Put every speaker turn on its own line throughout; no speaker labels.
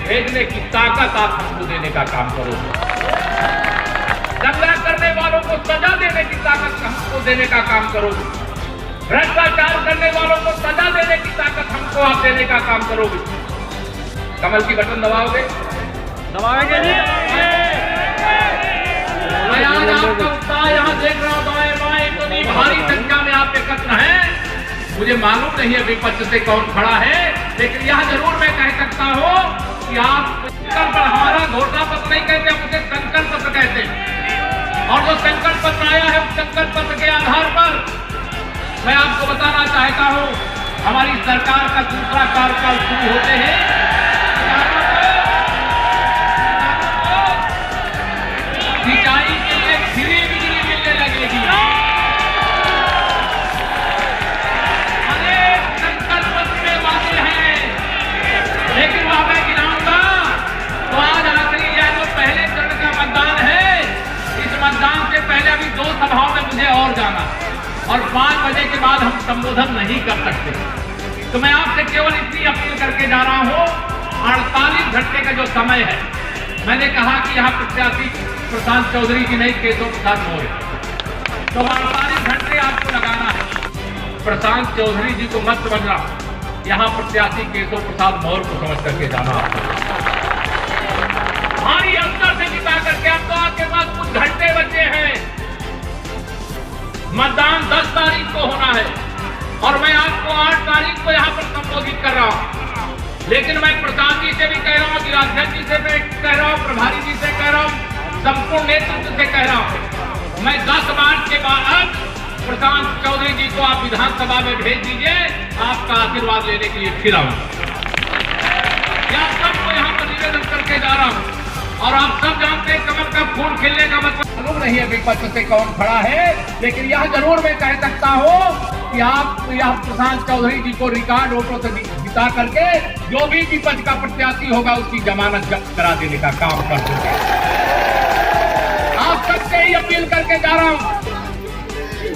भेजने की ताकत आप हमको देने का काम करोगे। दंगा करने वालों को सजा देने की ताकत हमको देने का काम करोगे। भ्रष्टाचार करने वालों को सजा देने की ताकत हमको आप देने का काम करोगे। कमल की बटन दबाओगे?
दबाएंगे जी।
मैं आज आपका उत्साह यहाँ देख रहा हूँ, दाएं बाएं इतनी भारी संख्या में आप एकत्र हैं। मुझे मालूम नहीं है विपक्ष से कौन खड़ा है, लेकिन यह जरूर मैं कह सकता हूँ कि आप संकल्प पर हमारा घोषणा पत्र नहीं कहते, हम उसे संकल्प पत्र कहते हैं। और जो संकल्प पत्र आया है उस संकल्प पत्र के आधार पर मैं आपको बताना चाहता हूँ, हमारी सरकार का दूसरा कार्यकाल शुरू होते हैं सिंचाई के लिए फ्री बिजली मिलने लगेगी। अनेक संकल्प पत्र में वादे हैं, लेकिन वह मैं गिनाऊंगा तो आज आखिरी यह जो पहले चरण का मतदान है, इस मतदान से पहले अभी 2 सभाओं में मुझे और जाना और 5 बजे के बाद हम संबोधन नहीं कर सकते। तो मैं आपसे केवल इतनी अपील करके जा रहा हूं, 48 घंटे का जो समय है, मैंने कहा कि यहाँ प्रत्याशी प्रशांत चौधरी जी नहीं, केशव प्रसाद मौर्य, तो 48 घंटे आपको लगाना है। प्रशांत चौधरी जी को मत समझना, यहाँ प्रत्याशी केशव प्रसाद मौर्य को समझ करके जाना आपको। भारी अंतर से जिता करके अब तो आपके पास कुछ घंटे बचे हैं। मतदान 10 तारीख को होना है और मैं आपको 8 तारीख को यहाँ पर संबोधित कर रहा हूँ। लेकिन मैं प्रसाद जी से भी कह रहा हूँ, गिराध्यक्ष जी से भी कह रहा हूँ, प्रभारी जी से कह रहा हूँ, संपूर्ण नेतृत्व से कह रहा हूँ, मैं 10 मार्च के बाद प्रशांत चौधरी जी को आप विधानसभा में भेज दीजिए, आपका आशीर्वाद लेने के लिए फिर आऊंगा। आप सबको यहाँ पर निवेदन करके जा रहा हूँ और आप सब जानते हैं कमल का फूल खिलने का मतलब मालूम नहीं है विपक्ष से कौन खड़ा है, लेकिन यह जरूर मैं कह सकता हूँ कि आप यह प्रशांत चौधरी जी को रिकॉर्ड वोटों से जिता करके जो भी विपक्ष का प्रत्याशी होगा उसकी जमानत जब्त करा देने का काम कर देंगे। आप सबसे ही अपील करके जा रहा हूं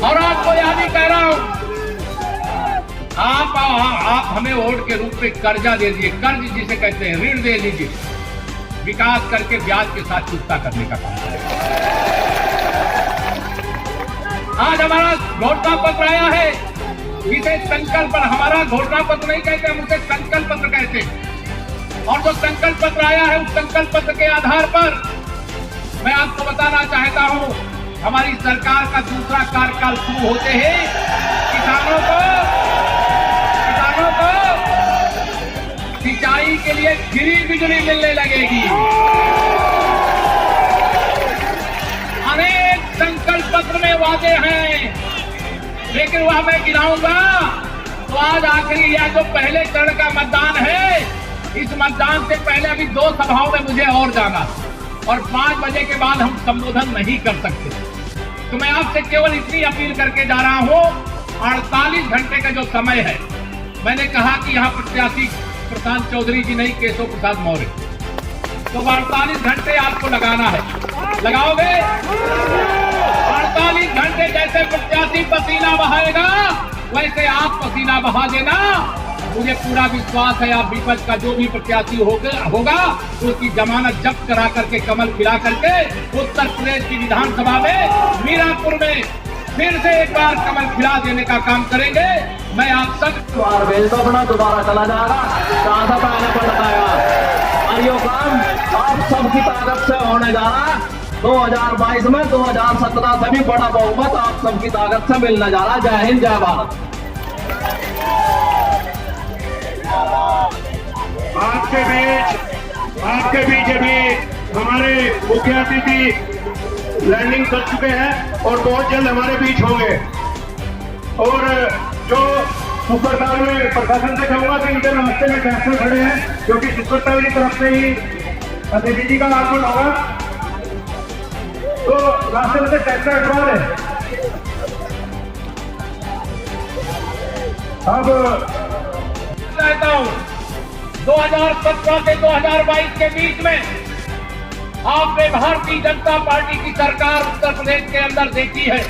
और आपको यह भी कह रहा हूं, आप हमें वोट के रूप में कर्जा दे दीजिए, कर्ज जिसे कहते हैं, ऋण दे दीजिए, विकास करके ब्याज के साथ चुकता करने का काम करें। आज हमारा घोषणा पत्र आया है, इसे संकल्प, हमारा घोषणा पत्र नहीं कहते, हम उसे संकल्प पत्र कहते हैं। और जो संकल्प पत्र आया है उस संकल्प पत्र के आधार पर मैं आपको बताना चाहता हूं, हमारी सरकार का दूसरा कार्यकाल शुरू होते ही किसानों को सिंचाई के लिए फ्री बिजली मिलने लगेगी। अनेक संकल्प पत्र में वादे हैं, लेकिन वह मैं गिनाऊंगा तो आज आखिरी यह जो पहले चरण का मतदान है, इस मतदान से पहले अभी 2 सभाओं में मुझे और जाना और 5 बजे के बाद हम संबोधन नहीं कर सकते। तो मैं आपसे केवल इतनी अपील करके जा रहा हूं, 48 घंटे का जो समय है, मैंने कहा कि यहाँ प्रत्याशी प्रशांत चौधरी जी नहीं, केशव प्रसाद मौर्य, तो 48 घंटे आपको लगाना है। लगाओगे? 48 घंटे जैसे प्रत्याशी पसीना बहाएगा वैसे आप पसीना बहा देना। मुझे पूरा विश्वास है आप विपक्ष का जो भी प्रत्याशी होगा उसकी जमानत जब्त करा करके, कमल खिला करके उत्तर प्रदेश की विधानसभा में मीरापुर में फिर से एक बार कमल खिला देने का काम करेंगे। मैं आप सब
अपना दोबारा चला जाएगा, कहाँ से पहले पर बताया और ये काम आप सबकी ताकत से होने जा रहा। 2022 में 2017 से भी बड़ा बहुमत आप सबकी ताकत से मिलने जा रहा। जय हिंद, जय भारत।
आपके बीच अभी हमारे मुख्य अतिथि लैंडिंग कर चुके हैं और बहुत जल्द हमारे बीच होंगे। और जो सुपरटावर में प्रशासन से कहूंगा कि इनके रास्ते में ट्रैक्टर खड़े हैं, क्योंकि सुपरटावर की तरफ से ही अतिथि जी का आगमन होगा, तो रास्ते में से ट्रैक्टर हटवा दें। अब
चाहता हूं 2017 से 2022 के बीच में आपने भारतीय जनता पार्टी की सरकार उत्तर प्रदेश के अंदर देखी है।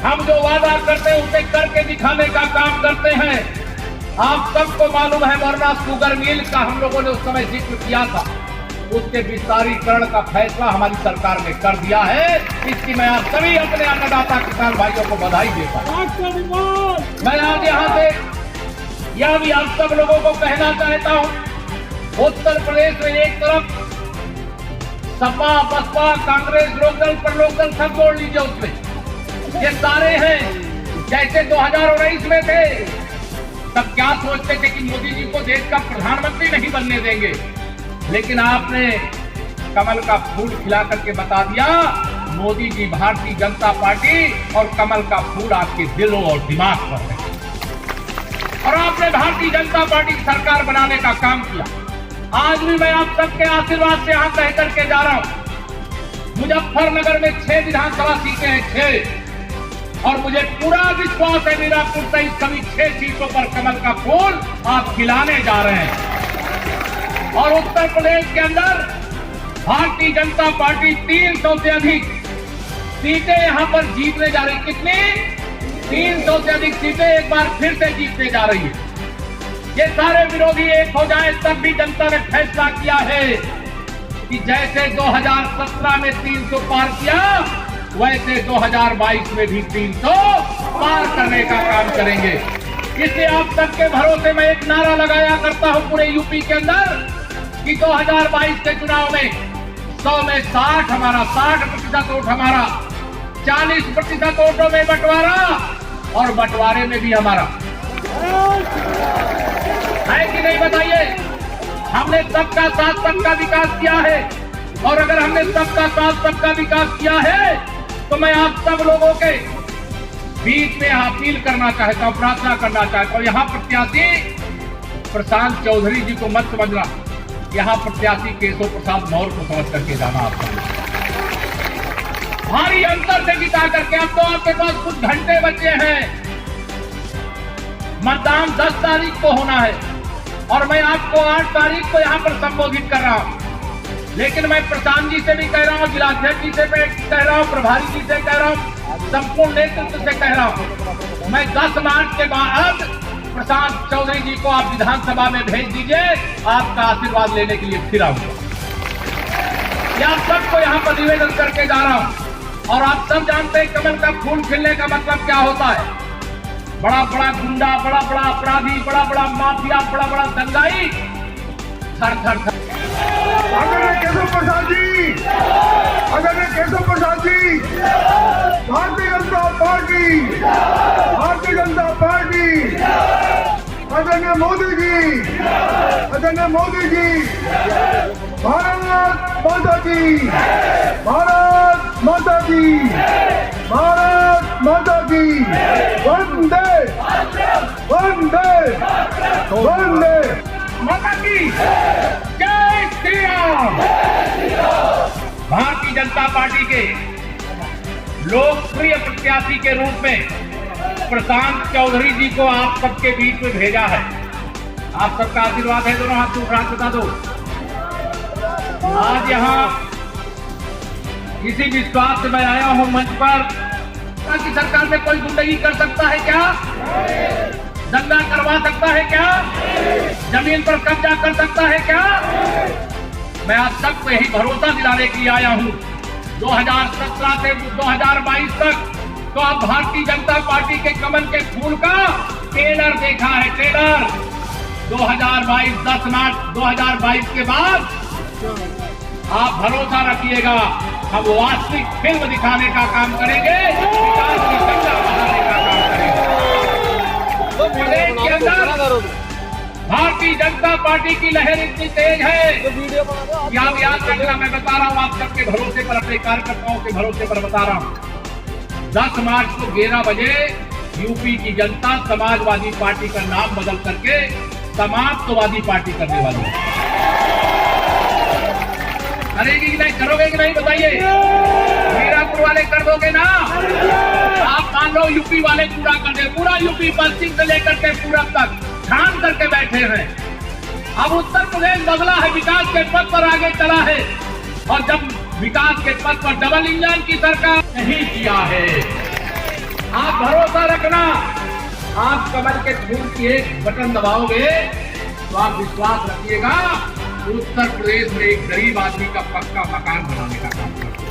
हम जो वादा करते हैं उसे करके दिखाने का काम करते हैं। आप सबको मालूम है वरना शुगर मिल का हम लोगों ने उस समय जिक्र किया था, उसके विस्तारीकरण का फैसला हमारी सरकार ने कर दिया है। इसकी मैं आप सभी अपने अन्नदाता किसान भाइयों को बधाई देता हूं। मैं आज यहाँ से यह भी आप सब लोगों को कहना चाहता हूं, उत्तर प्रदेश में एक तरफ सपा बसपा कांग्रेस लोकदल पर लोकदल सब जोड़ लीजिए, उसमें ये सारे हैं जैसे 2019 में थे, तब क्या सोचते थे कि मोदी जी को देश का प्रधानमंत्री नहीं बनने देंगे, लेकिन आपने कमल का फूल खिला करके बता दिया मोदी जी भारतीय जनता पार्टी और कमल का फूल आपके दिलों और दिमाग पर है, और आपने भारतीय जनता पार्टी की सरकार बनाने का काम किया। आज भी मैं आप सबके आशीर्वाद से यहाँ कह करके जा रहा हूँ, मुजफ्फरनगर में 6 विधानसभा सीटें हैं, 6, और मुझे पूरा विश्वास है मीरापुर सहित सभी 6 सीटों पर कमल का फूल आप खिलाने जा रहे हैं। और उत्तर प्रदेश के अंदर भारतीय जनता पार्टी 300 से अधिक सीटें यहां पर जीतने जा रही। कितनी? 300 से अधिक सीटें एक बार फिर से जीतने जा रही है। ये सारे विरोधी एक हो जाए, तब भी जनता ने फैसला किया है कि जैसे 2017 में 300 पार किया, वैसे 2022 में भी 300 पार करने का काम करेंगे। इसलिए आप सबके भरोसे में एक नारा लगाया करता हूं पूरे यूपी के अंदर कि 2022 के चुनाव में 100 में 60 हमारा, 60% वोट हमारा, 40% वोटों में बंटवारा, और बंटवारे में भी हमारा है कि नहीं बताइए। हमने सबका साथ सबका विकास किया है, और अगर हमने सबका साथ सबका विकास किया है तो मैं आप सब लोगों के बीच में अपील करना चाहता हूं, प्रार्थना करना चाहता हूं। यहाँ प्रत्याशी प्रशांत चौधरी जी को मत समझना, यहाँ प्रत्याशी केशव प्रसाद मौर्य को समझ करके जाना। आपका भारी अंतर से जिता करके, अब तो आपके पास कुछ घंटे बचे हैं, मतदान 10 तारीख को होना है, और मैं आपको 8 तारीख को यहाँ पर संबोधित कर रहा हूँ। लेकिन मैं प्रशांत जी से भी कह रहा हूँ, जिलाध्यक्ष जी से भी कह रहा हूँ, प्रभारी जी से कह रहा हूँ, संपूर्ण नेतृत्व से कह रहा हूँ, मैं 10 मार्च के बाद प्रशांत चौधरी जी को आप विधानसभा में भेज दीजिए, आपका आशीर्वाद लेने के लिए फिर आऊंगा। आप सबको यहाँ पर निवेदन करके जा रहा हूँ, और आप सब जानते हैं कमल का फूल खिलने का मतलब क्या होता है। बड़ा बड़ा गुंडा, बड़ा बड़ा अपराधी, बड़ा बड़ा माफिया, बड़ा बड़ा दंगाई थर थर थर।
आदरणीय केशव प्रसाद जी, आदरणीय केशव प्रसाद जी, भारतीय जनता पार्टी, भारतीय जनता पार्टी, आदरणीय मोदी जी, आदरणीय मोदी जी, भारत माता की, भारत माता की, भारत माता की, वंदे वंदे वंदे माता की जय श्री राम।
भारतीय जनता पार्टी के लोकप्रिय प्रत्याशी के रूप में प्रशांत चौधरी जी को आप सबके बीच में भेजा है। आप सबका आशीर्वाद है, दोनों हाथ दूसरा बता दो। आज यहाँ इसी विश्वास से मैं आया हूँ मंच पर कि सरकार में कोई गुंडगी कर सकता है क्या? दंगा करवा सकता है क्या? जमीन पर कब्जा कर सकता है क्या? मैं आप सबको यही भरोसा दिलाने के लिए आया हूँ। 2017 से 2022 तक तो आप भारतीय जनता पार्टी के कमल के फूल का ट्रेलर देखा है, ट्रेलर। 2022 10 मार्च 2022 के बाद आप भरोसा रखिएगा, हम वास्तविक फिल्म दिखाने का काम करेंगे, विकास की गंगा बहाने का काम करेंगे। प्रदेश के अंदर भारतीय जनता पार्टी की लहर इतनी तेज है कि आप याद रखना, मैं बता रहा हूँ आप सबके भरोसे पर, अपने कार्यकर्ताओं के भरोसे पर बता रहा हूँ। 10 मार्च को 11 बजे यूपी की जनता समाजवादी पार्टी का नाम बदल करके समाजवादी पार्टी करने वाली है। करेगी कि नहीं, करोगे कि नहीं बताइए? मीरापुर वाले कर दोगे ना? आप मान लो यूपी वाले पूरा कर दे, पूरा यूपी पश्चिम से लेकर के पूरब तक ठान करके बैठे हैं। अब उत्तर प्रदेश बदला है, विकास के पथ पर आगे चला है, और जब विकास के पथ पर डबल इंजन की सरकार नहीं किया है। आप भरोसा रखना, आप कमल के फूल की एक बटन दबाओगे तो आप विश्वास रखिएगा, उत्तर प्रदेश में एक गरीब आदमी का पक्का मकान बनाने का काम करोगे।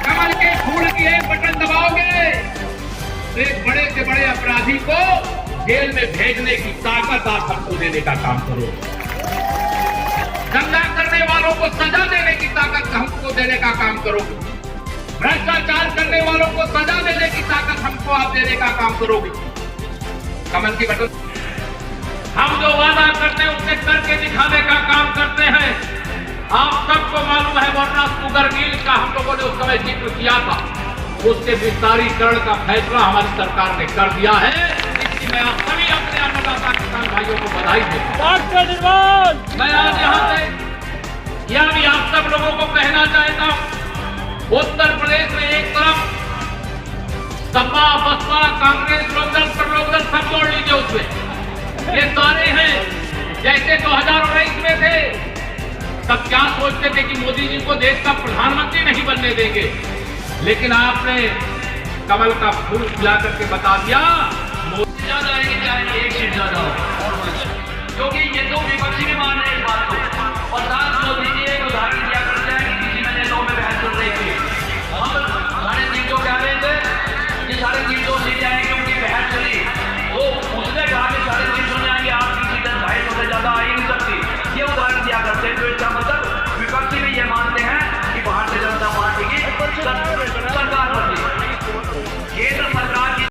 कमल के फूल की एक बटन दबाओगे तो एक बड़े से बड़े अपराधी को जेल में भेजने की ताकत आप सबको देने का काम करोगे। दंगा करने वालों को सजा देने की ताकत हमको देने का काम करोगे। भ्रष्टाचार करने वालों को सजा देने की ताकत हमको आप देने का काम करोगे। कमल की बटन हम जो वादा करते हैं उसे करके दिखाने का काम करते हैं। आप सबको मालूम है वरना शुगर मिल का हम लोगों ने उस समय जिक्र किया था, उसके विस्तारीकरण का फैसला हमारी सरकार ने कर दिया है। इसकी मैं आप सभी अपने अन्नदाता किसान भाइयों को बधाई देता हूं। मैं आज यहाँ से यह भी आप सब लोगों को कहना चाहता हूं, उत्तर प्रदेश में एक तरफ सपा बसपा कांग्रेस लोकदल प्रलोकदल सब जोड़ लीजिए, उसमें ये सारे हैं जैसे 2019 में थे। तब क्या सोचते थे कि मोदी जी को देश का प्रधानमंत्री नहीं बनने देंगे, लेकिन आपने कमल का फूल खिला करके बता दिया मोदी ज्यादा चाहे एक सीट ज्यादा हो, क्योंकि ये दो विपक्षी भी मान रहे हैं इस बात को। और साथ मोदी जी एक उदाहरण दिया करते हैं कि किसी ने दो में बहस चल रही थी, हम साढ़े 300 कह रहे थे कि 350 सीट आएंगे, उनकी बहस चली, वो उसने कहा कि 350 में आएंगे, आपकी सीटें 250 से ज्यादा आएंगी।